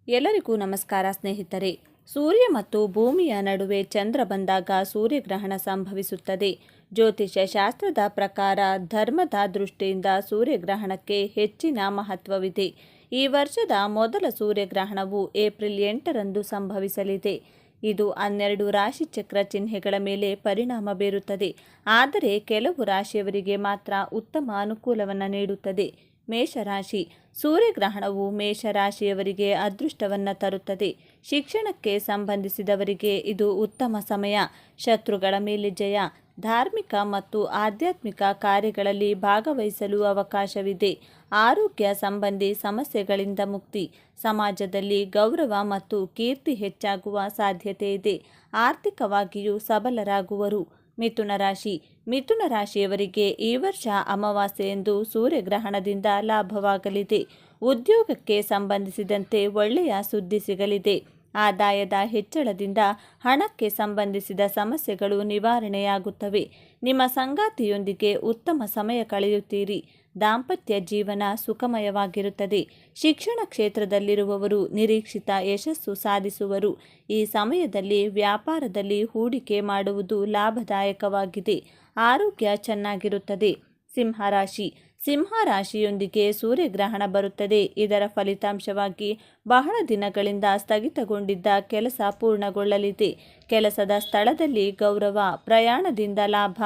ಎಲ್ಲರಿಗೂ ನಮಸ್ಕಾರ ಸ್ನೇಹಿತರೆ. ಸೂರ್ಯ ಮತ್ತು ಭೂಮಿಯ ನಡುವೆ ಚಂದ್ರ ಬಂದಾಗ ಸೂರ್ಯಗ್ರಹಣ ಸಂಭವಿಸುತ್ತದೆ. ಜ್ಯೋತಿಷ್ಯ ಶಾಸ್ತ್ರದ ಪ್ರಕಾರ ಧರ್ಮದ ದೃಷ್ಟಿಯಿಂದ ಸೂರ್ಯಗ್ರಹಣಕ್ಕೆ ಹೆಚ್ಚಿನ ಮಹತ್ವವಿದೆ. ಈ ವರ್ಷದ ಮೊದಲ ಸೂರ್ಯಗ್ರಹಣವು ಏಪ್ರಿಲ್ 8ರಂದು ಸಂಭವಿಸಲಿದೆ. ಇದು 12 ರಾಶಿಚಕ್ರ ಚಿಹ್ನೆಗಳ ಮೇಲೆ ಪರಿಣಾಮ ಬೀರುತ್ತದೆ. ಆದರೆ ಕೆಲವು ರಾಶಿಯವರಿಗೆ ಮಾತ್ರ ಉತ್ತಮ ಅನುಕೂಲವನ್ನು ನೀಡುತ್ತದೆ. ಮೇಷರಾಶಿ. ಸೂರ್ಯಗ್ರಹಣವು ಮೇಷರಾಶಿಯವರಿಗೆ ಅದೃಷ್ಟವನ್ನು ತರುತ್ತದೆ. ಶಿಕ್ಷಣಕ್ಕೆ ಸಂಬಂಧಿಸಿದವರಿಗೆ ಇದು ಉತ್ತಮ ಸಮಯ. ಶತ್ರುಗಳ ಮೇಲೆ ಜಯ. ಧಾರ್ಮಿಕ ಮತ್ತು ಆಧ್ಯಾತ್ಮಿಕ ಕಾರ್ಯಗಳಲ್ಲಿ ಭಾಗವಹಿಸಲು ಅವಕಾಶವಿದೆ. ಆರೋಗ್ಯ ಸಂಬಂಧಿ ಸಮಸ್ಯೆಗಳಿಂದ ಮುಕ್ತಿ. ಸಮಾಜದಲ್ಲಿ ಗೌರವ ಮತ್ತು ಕೀರ್ತಿ ಹೆಚ್ಚಾಗುವ ಸಾಧ್ಯತೆ ಇದೆ. ಆರ್ಥಿಕವಾಗಿಯೂ ಸಬಲರಾಗುವರು. ಮಿಥುನ ರಾಶಿ. ಮಿಥುನ ರಾಶಿಯವರಿಗೆ ಈ ವರ್ಷ ಅಮಾವಾಸ್ಯೆಯಂದು ಸೂರ್ಯಗ್ರಹಣದಿಂದ ಲಾಭವಾಗಲಿದೆ. ಉದ್ಯೋಗಕ್ಕೆ ಸಂಬಂಧಿಸಿದಂತೆ ಒಳ್ಳೆಯ ಸುದ್ದಿ ಸಿಗಲಿದೆ. ಆದಾಯದ ಹೆಚ್ಚಳದಿಂದ ಹಣಕ್ಕೆ ಸಂಬಂಧಿಸಿದ ಸಮಸ್ಯೆಗಳು ನಿವಾರಣೆಯಾಗುತ್ತವೆ. ನಿಮ್ಮ ಸಂಗಾತಿಯೊಂದಿಗೆ ಉತ್ತಮ ಸಮಯ ಕಳೆಯುತ್ತೀರಿ. ದಾಂಪತ್ಯ ಜೀವನ ಸುಖಮಯವಾಗಿರುತ್ತದೆ. ಶಿಕ್ಷಣ ಕ್ಷೇತ್ರದಲ್ಲಿರುವವರು ನಿರೀಕ್ಷಿತ ಯಶಸ್ಸು ಸಾಧಿಸುವರು. ಈ ಸಮಯದಲ್ಲಿ ವ್ಯಾಪಾರದಲ್ಲಿ ಹೂಡಿಕೆ ಮಾಡುವುದು ಲಾಭದಾಯಕವಾಗಿದೆ. ಆರೋಗ್ಯ ಚೆನ್ನಾಗಿರುತ್ತದೆ. ಸಿಂಹರಾಶಿ. ಸಿಂಹರಾಶಿಯೊಂದಿಗೆ ಸೂರ್ಯಗ್ರಹಣ ಬರುತ್ತದೆ. ಇದರ ಫಲಿತಾಂಶವಾಗಿ ಬಹಳ ದಿನಗಳಿಂದ ಸ್ಥಗಿತಗೊಂಡಿದ್ದ ಕೆಲಸ ಪೂರ್ಣಗೊಳ್ಳಲಿದೆ. ಕೆಲಸದ ಸ್ಥಳದಲ್ಲಿ ಗೌರವ. ಪ್ರಯಾಣದಿಂದ ಲಾಭ.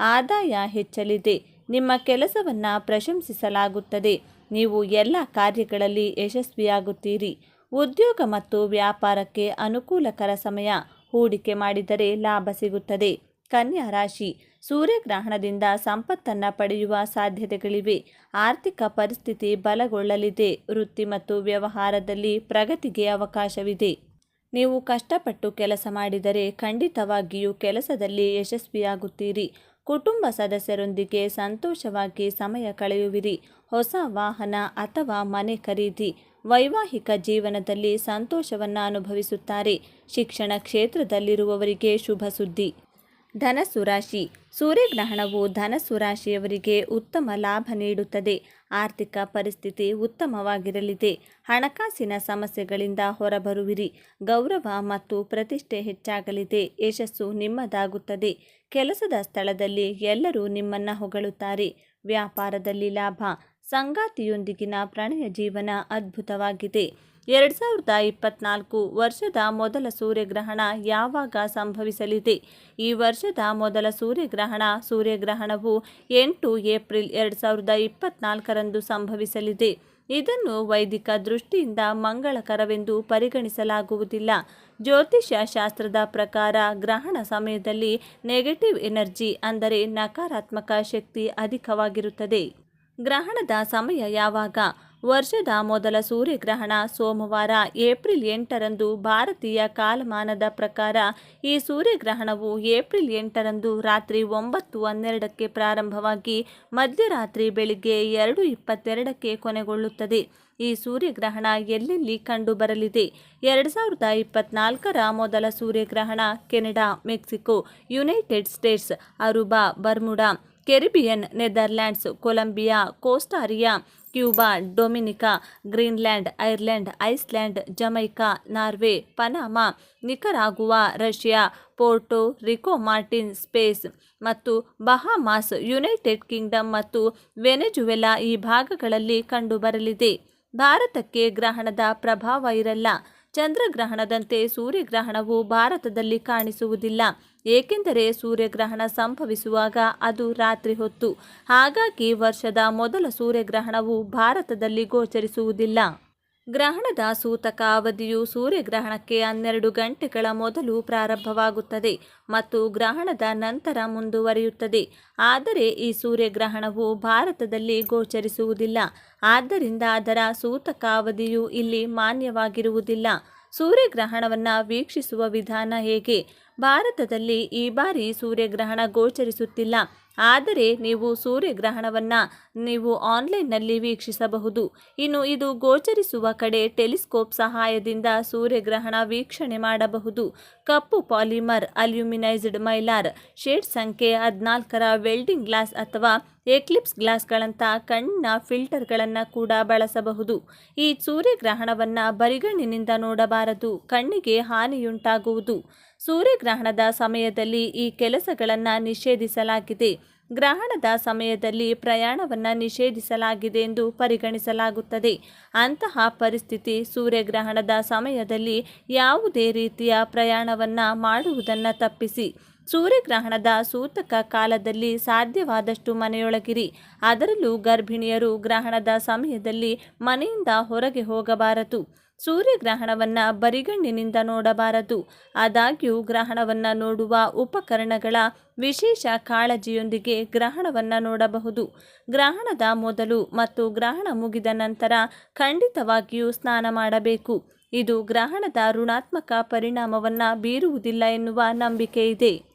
ಆದಾಯ ಹೆಚ್ಚಲಿದೆ. ನಿಮ್ಮ ಕೆಲಸವನ್ನು ಪ್ರಶಂಸಿಸಲಾಗುತ್ತದೆ. ನೀವು ಎಲ್ಲ ಕಾರ್ಯಗಳಲ್ಲಿ ಯಶಸ್ವಿಯಾಗುತ್ತೀರಿ. ಉದ್ಯೋಗ ಮತ್ತು ವ್ಯಾಪಾರಕ್ಕೆ ಅನುಕೂಲಕರ ಸಮಯ. ಹೂಡಿಕೆ ಮಾಡಿದರೆ ಲಾಭ ಸಿಗುತ್ತದೆ. ಕನ್ಯಾ ರಾಶಿ. ಸೂರ್ಯಗ್ರಹಣದಿಂದ ಸಂಪತ್ತನ್ನು ಪಡೆಯುವ ಸಾಧ್ಯತೆಗಳಿವೆ. ಆರ್ಥಿಕ ಪರಿಸ್ಥಿತಿ ಬಲಗೊಳ್ಳಲಿದೆ. ವೃತ್ತಿ ಮತ್ತು ವ್ಯವಹಾರದಲ್ಲಿ ಪ್ರಗತಿಗೆ ಅವಕಾಶವಿದೆ. ನೀವು ಕಷ್ಟಪಟ್ಟು ಕೆಲಸ ಮಾಡಿದರೆ ಖಂಡಿತವಾಗಿಯೂ ಕೆಲಸದಲ್ಲಿ ಯಶಸ್ವಿಯಾಗುತ್ತೀರಿ. ಕುಟುಂಬ ಸದಸ್ಯರೊಂದಿಗೆ ಸಂತೋಷವಾಗಿ ಸಮಯ ಕಳೆಯುವಿರಿ. ಹೊಸ ವಾಹನ ಅಥವಾ ಮನೆ ಖರೀದಿ. ವೈವಾಹಿಕ ಜೀವನದಲ್ಲಿ ಸಂತೋಷವನ್ನು ಅನುಭವಿಸುತ್ತಾರೆ. ಶಿಕ್ಷಣ ಕ್ಷೇತ್ರದಲ್ಲಿರುವವರಿಗೆ ಶುಭ ಸುದ್ದಿ. ಧನಸ್ಸು ರಾಶಿ. ಸೂರ್ಯಗ್ರಹಣವು ಧನಸ್ಸು ರಾಶಿಯವರಿಗೆ ಉತ್ತಮ ಲಾಭ ನೀಡುತ್ತದೆ. ಆರ್ಥಿಕ ಪರಿಸ್ಥಿತಿ ಉತ್ತಮವಾಗಿರಲಿದೆ. ಹಣಕಾಸಿನ ಸಮಸ್ಯೆಗಳಿಂದ ಹೊರಬರುವಿರಿ. ಗೌರವ ಮತ್ತು ಪ್ರತಿಷ್ಠೆ ಹೆಚ್ಚಾಗಲಿದೆ. ಯಶಸ್ಸು ನಿಮ್ಮದಾಗುತ್ತದೆ. ಕೆಲಸದ ಸ್ಥಳದಲ್ಲಿ ಎಲ್ಲರೂ ನಿಮ್ಮನ್ನು ಹೊಗಳುತ್ತಾರೆ. ವ್ಯಾಪಾರದಲ್ಲಿ ಲಾಭ. ಸಂಗಾತಿಯೊಂದಿಗಿನ ಪ್ರಣಯ ಜೀವನ ಅದ್ಭುತವಾಗಿದೆ. 2024 ವರ್ಷದ ಮೊದಲ ಸೂರ್ಯಗ್ರಹಣ ಯಾವಾಗ ಸಂಭವಿಸಲಿದೆ? ಈ ವರ್ಷದ ಮೊದಲ ಸೂರ್ಯಗ್ರಹಣವು 8 ಏಪ್ರಿಲ್ 2024ರಂದು ಸಂಭವಿಸಲಿದೆ. ಇದನ್ನು ವೈದಿಕ ದೃಷ್ಟಿಯಿಂದ ಮಂಗಳಕರವೆಂದು ಪರಿಗಣಿಸಲಾಗುವುದಿಲ್ಲ. ಜ್ಯೋತಿಷ್ಯ ಶಾಸ್ತ್ರದ ಪ್ರಕಾರ ಗ್ರಹಣ ಸಮಯದಲ್ಲಿ ನೆಗೆಟಿವ್ ಎನರ್ಜಿ ಅಂದರೆ ನಕಾರಾತ್ಮಕ ಶಕ್ತಿ ಅಧಿಕವಾಗಿರುತ್ತದೆ. ಗ್ರಹಣದ ಸಮಯ ಯಾವಾಗ? ವರ್ಷದ ಮೊದಲ ಸೂರ್ಯಗ್ರಹಣ ಸೋಮವಾರ ಏಪ್ರಿಲ್ 8ರಂದು. ಭಾರತೀಯ ಕಾಲಮಾನದ ಪ್ರಕಾರ ಈ ಸೂರ್ಯಗ್ರಹಣವು ಏಪ್ರಿಲ್ 8ರಂದು ರಾತ್ರಿ 9:12ಕ್ಕೆ ಪ್ರಾರಂಭವಾಗಿ ಮಧ್ಯರಾತ್ರಿ ಬೆಳಿಗ್ಗೆ 2:22ಕ್ಕೆ ಕೊನೆಗೊಳ್ಳುತ್ತದೆ. ಈ ಸೂರ್ಯಗ್ರಹಣ ಎಲ್ಲೆಲ್ಲಿ ಕಂಡುಬರಲಿದೆ? 2024ರ ಮೊದಲ ಸೂರ್ಯಗ್ರಹಣ Canada, Mexico, United States, Aruba, Bermuda, Caribbean, Netherlands, Colombia, Costa Rica, Cuba, Dominica, Greenland, Ireland, Iceland, Jamaica, Norway, Panama, Nicaragua, Russia, Puerto Rico, Martin, Spain ಮತ್ತು ಬಹಾಮಾಸ್, ಯುನೈಟೆಡ್ ಕಿಂಗ್ಡಮ್ ಮತ್ತು ವೆನೆಜುವೆಲಾ ಈ ಭಾಗಗಳಲ್ಲಿ ಕಂಡುಬರಲಿದೆ. ಭಾರತಕ್ಕೆ ಗ್ರಹಣದ ಪ್ರಭಾವ ಇರಲ್ಲ. ಚಂದ್ರಗ್ರಹಣದಂತೆ ಸೂರ್ಯಗ್ರಹಣವು ಭಾರತದಲ್ಲಿ ಕಾಣಿಸುವುದಿಲ್ಲ. ಏಕೆಂದರೆ ಸೂರ್ಯಗ್ರಹಣ ಸಂಭವಿಸುವಾಗ ಅದು ರಾತ್ರಿ ಹೊತ್ತು. ಹಾಗಾಗಿ ವರ್ಷದ ಮೊದಲ ಸೂರ್ಯಗ್ರಹಣವು ಭಾರತದಲ್ಲಿ ಗೋಚರಿಸುವುದಿಲ್ಲ. ಗ್ರಹಣದ ಸೂತಕ ಅವಧಿಯು ಸೂರ್ಯಗ್ರಹಣಕ್ಕೆ 12 ಗಂಟೆಗಳ ಮೊದಲು ಪ್ರಾರಂಭವಾಗುತ್ತದೆ ಮತ್ತು ಗ್ರಹಣದ ನಂತರ ಮುಂದುವರಿಯುತ್ತದೆ. ಆದರೆ ಈ ಸೂರ್ಯಗ್ರಹಣವು ಭಾರತದಲ್ಲಿ ಗೋಚರಿಸುವುದಿಲ್ಲ. ಆದ್ದರಿಂದ ಅದರ ಸೂತಕ ಅವಧಿಯು ಇಲ್ಲಿ ಮಾನ್ಯವಾಗಿರುವುದಿಲ್ಲ. ಸೂರ್ಯಗ್ರಹಣವನ್ನು ವೀಕ್ಷಿಸುವ ವಿಧಾನ ಹೇಗೆ? ಭಾರತದಲ್ಲಿ ಈ ಬಾರಿ ಸೂರ್ಯಗ್ರಹಣ ಗೋಚರಿಸುತ್ತಿಲ್ಲ. ಆದರೆ ನೀವು ಸೂರ್ಯಗ್ರಹಣವನ್ನು ನೀವು ಆನ್ಲೈನ್ನಲ್ಲಿ ವೀಕ್ಷಿಸಬಹುದು. ಇನ್ನು ಇದು ಗೋಚರಿಸುವ ಕಡೆ ಟೆಲಿಸ್ಕೋಪ್ ಸಹಾಯದಿಂದ ಸೂರ್ಯಗ್ರಹಣ ವೀಕ್ಷಣೆ ಮಾಡಬಹುದು. ಕಪ್ಪು ಪಾಲಿಮರ್ ಅಲ್ಯೂಮಿನೈಸ್ಡ್ ಮೈಲಾರ್ ಶೇಡ್ ಸಂಖ್ಯೆ 14ರ ವೆಲ್ಡಿಂಗ್ ಗ್ಲಾಸ್ ಅಥವಾ ಎಕ್ಲಿಪ್ಸ್ ಗ್ಲಾಸ್ಗಳಂಥ ಕಣ್ಣಿನ ಫಿಲ್ಟರ್ಗಳನ್ನು ಕೂಡ ಬಳಸಬಹುದು. ಈ ಸೂರ್ಯಗ್ರಹಣವನ್ನು ಬರಿಗಣ್ಣಿನಿಂದ ನೋಡಬಾರದು, ಕಣ್ಣಿಗೆ ಹಾನಿಯುಂಟಾಗುವುದು. ಸೂರ್ಯಗ್ರಹಣದ ಸಮಯದಲ್ಲಿ ಈ ಕೆಲಸಗಳನ್ನು ನಿಷೇಧಿಸಲಾಗಿದೆ. ಗ್ರಹಣದ ಸಮಯದಲ್ಲಿ ಪ್ರಯಾಣವನ್ನು ನಿಷೇಧಿಸಲಾಗಿದೆ ಎಂದು ಪರಿಗಣಿಸಲಾಗುತ್ತದೆ. ಅಂತಹ ಪರಿಸ್ಥಿತಿ ಸೂರ್ಯಗ್ರಹಣದ ಸಮಯದಲ್ಲಿ ಯಾವುದೇ ರೀತಿಯ ಪ್ರಯಾಣವನ್ನು ಮಾಡುವುದನ್ನು ತಪ್ಪಿಸಿ. ಸೂರ್ಯಗ್ರಹಣದ ಸೂತಕ ಕಾಲದಲ್ಲಿ ಸಾಧ್ಯವಾದಷ್ಟು ಮನೆಯೊಳಗಿರಿ. ಅದರಲ್ಲೂ ಗರ್ಭಿಣಿಯರು ಗ್ರಹಣದ ಸಮಯದಲ್ಲಿ ಮನೆಯಿಂದ ಹೊರಗೆ ಹೋಗಬಾರದು. ಸೂರ್ಯಗ್ರಹಣವನ್ನು ಬರಿಗಣ್ಣಿನಿಂದ ನೋಡಬಾರದು. ಆದಾಗ್ಯೂ ಗ್ರಹಣವನ್ನು ನೋಡುವ ಉಪಕರಣಗಳ ವಿಶೇಷ ಕಾಳಜಿಯೊಂದಿಗೆ ಗ್ರಹಣವನ್ನು ನೋಡಬಹುದು. ಗ್ರಹಣದ ಮೊದಲು ಮತ್ತು ಗ್ರಹಣ ಮುಗಿದ ನಂತರ ಖಂಡಿತವಾಗಿಯೂ ಸ್ನಾನ ಮಾಡಬೇಕು. ಇದು ಗ್ರಹಣದ ಋಣಾತ್ಮಕ ಪರಿಣಾಮವನ್ನು ಬೀರುವುದಿಲ್ಲ ಎನ್ನುವ ನಂಬಿಕೆ ಇದೆ.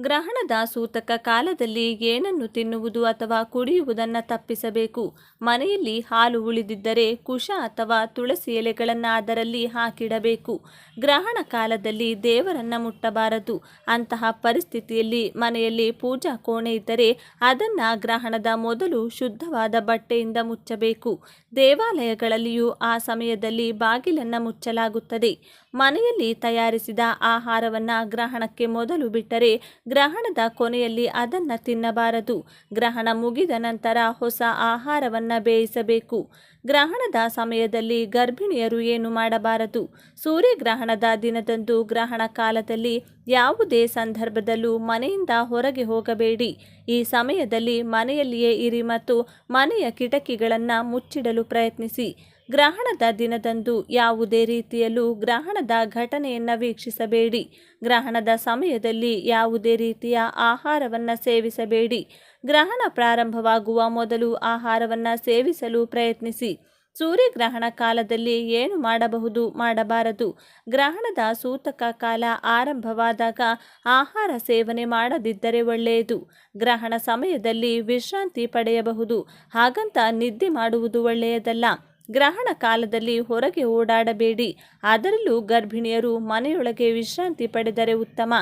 ಗ್ರಹಣದ ಸೂತಕ ಕಾಲದಲ್ಲಿ ಏನನ್ನು ತಿನ್ನುವುದು ಅಥವಾ ಕುಡಿಯುವುದನ್ನು ತಪ್ಪಿಸಬೇಕು. ಮನೆಯಲ್ಲಿ ಹಾಲು ಉಳಿದಿದ್ದರೆ ಕುಶ ಅಥವಾ ತುಳಸಿ ಎಲೆಗಳನ್ನು ಅದರಲ್ಲಿ ಹಾಕಿಡಬೇಕು. ಗ್ರಹಣ ಕಾಲದಲ್ಲಿ ದೇವರನ್ನು ಮುಟ್ಟಬಾರದು. ಅಂತಹ ಪರಿಸ್ಥಿತಿಯಲ್ಲಿ ಮನೆಯಲ್ಲಿ ಪೂಜಾ ಕೋಣೆ ಇದ್ದರೆ ಅದನ್ನು ಗ್ರಹಣದ ಮೊದಲು ಶುದ್ಧವಾದ ಬಟ್ಟೆಯಿಂದ ಮುಚ್ಚಬೇಕು. ದೇವಾಲಯಗಳಲ್ಲಿಯೂ ಆ ಸಮಯದಲ್ಲಿ ಬಾಗಿಲನ್ನು ಮುಚ್ಚಲಾಗುತ್ತದೆ. ಮನೆಯಲ್ಲಿ ತಯಾರಿಸಿದ ಆಹಾರವನ್ನು ಗ್ರಹಣಕ್ಕೆ ಮೊದಲು ಬಿಟ್ಟರೆ ಗ್ರಹಣದ ಕೊನೆಯಲ್ಲಿ ಅದನ್ನು ತಿನ್ನಬಾರದು. ಗ್ರಹಣ ಮುಗಿದ ನಂತರ ಹೊಸ ಆಹಾರವನ್ನು ಬೇಯಿಸಬೇಕು. ಗ್ರಹಣದ ಸಮಯದಲ್ಲಿ ಗರ್ಭಿಣಿಯರು ಏನು ಮಾಡಬಾರದು. ಸೂರ್ಯಗ್ರಹಣದ ದಿನದಂದು ಗ್ರಹಣ ಕಾಲದಲ್ಲಿ ಯಾವುದೇ ಸಂದರ್ಭದಲ್ಲೂ ಮನೆಯಿಂದ ಹೊರಗೆ ಹೋಗಬೇಡಿ. ಈ ಸಮಯದಲ್ಲಿ ಮನೆಯಲ್ಲಿಯೇ ಇರಿ ಮತ್ತು ಮನೆಯ ಕಿಟಕಿಗಳನ್ನು ಮುಚ್ಚಿಡಲು ಪ್ರಯತ್ನಿಸಿ. ಗ್ರಹಣದ ದಿನದಂದು ಯಾವುದೇ ರೀತಿಯಲ್ಲೂ ಗ್ರಹಣದ ಘಟನೆಯನ್ನು ವೀಕ್ಷಿಸಬೇಡಿ. ಗ್ರಹಣದ ಸಮಯದಲ್ಲಿ ಯಾವುದೇ ರೀತಿಯ ಆಹಾರವನ್ನು ಸೇವಿಸಬೇಡಿ. ಗ್ರಹಣ ಪ್ರಾರಂಭವಾಗುವ ಮೊದಲು ಆಹಾರವನ್ನು ಸೇವಿಸಲು ಪ್ರಯತ್ನಿಸಿ. ಸೂರ್ಯಗ್ರಹಣ ಕಾಲದಲ್ಲಿ ಏನು ಮಾಡಬಹುದು, ಮಾಡಬಾರದು. ಗ್ರಹಣದ ಸೂತಕ ಕಾಲ ಆರಂಭವಾದಾಗ ಆಹಾರ ಸೇವನೆ ಮಾಡದಿದ್ದರೆ ಒಳ್ಳೆಯದು. ಗ್ರಹಣ ಸಮಯದಲ್ಲಿ ವಿಶ್ರಾಂತಿ ಪಡೆಯಬಹುದು. ಹಾಗಂತ ನಿದ್ದೆ ಮಾಡುವುದು ಒಳ್ಳೆಯದಲ್ಲ. ಗ್ರಹಣ ಕಾಲದಲ್ಲಿ ಹೊರಗೆ ಓಡಾಡಬೇಡಿ. ಅದರಲ್ಲೂ ಗರ್ಭಿಣಿಯರು ಮನೆಯೊಳಗೆ ವಿಶ್ರಾಂತಿ ಪಡೆದರೆ ಉತ್ತಮ.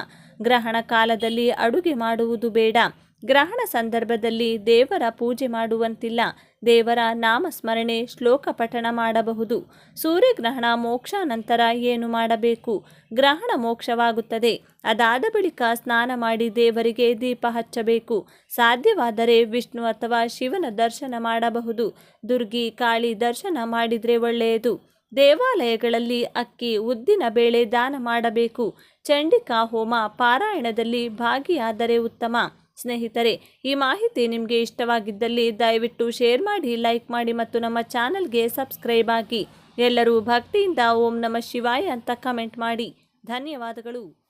ಗ್ರಹಣ ಕಾಲದಲ್ಲಿ ಅಡುಗೆ ಮಾಡುವುದು ಬೇಡ. ಗ್ರಹಣ ಸಂದರ್ಭದಲ್ಲಿ ದೇವರ ಪೂಜೆ ಮಾಡುವಂತಿಲ್ಲ. ದೇವರ ನಾಮಸ್ಮರಣೆ, ಶ್ಲೋಕ ಪಠಣ ಮಾಡಬಹುದು. ಸೂರ್ಯಗ್ರಹಣ ಮೋಕ್ಷ ನಂತರ ಏನು ಮಾಡಬೇಕು? ಗ್ರಹಣ ಮೋಕ್ಷವಾಗುತ್ತದೆ. ಅದಾದ ಬಳಿಕ ಸ್ನಾನ ಮಾಡಿ ದೇವರಿಗೆ ದೀಪ ಹಚ್ಚಬೇಕು. ಸಾಧ್ಯವಾದರೆ ವಿಷ್ಣು ಅಥವಾ ಶಿವನ ದರ್ಶನ ಮಾಡಬಹುದು. ದುರ್ಗಿ, ಕಾಳಿ ದರ್ಶನ ಮಾಡಿದರೆ ಒಳ್ಳೆಯದು. ದೇವಾಲಯಗಳಲ್ಲಿ ಅಕ್ಕಿ, ಉದ್ದಿನ ಬೇಳೆ ದಾನ ಮಾಡಬೇಕು. ಚಂಡಿಕಾ ಹೋಮ ಪಾರಾಯಣದಲ್ಲಿ ಭಾಗಿಯಾದರೆ ಉತ್ತಮ. ಸ್ನೇಹಿತರೆ, ಈ ಮಾಹಿತಿ ನಿಮಗೆ ಇಷ್ಟವಾಗಿದ್ದಲ್ಲಿ ದಯವಿಟ್ಟು ಶೇರ್ ಮಾಡಿ, ಲೈಕ್ ಮಾಡಿ ಮತ್ತು ನಮ್ಮ ಚಾನಲ್ಗೆ ಸಬ್ಸ್ಕ್ರೈಬ್ ಆಗಿ. ಎಲ್ಲರೂ ಭಕ್ತಿಯಿಂದ ಓಂ ನಮಃ ಶಿವಾಯ ಅಂತ ಕಮೆಂಟ್ ಮಾಡಿ. ಧನ್ಯವಾದಗಳು.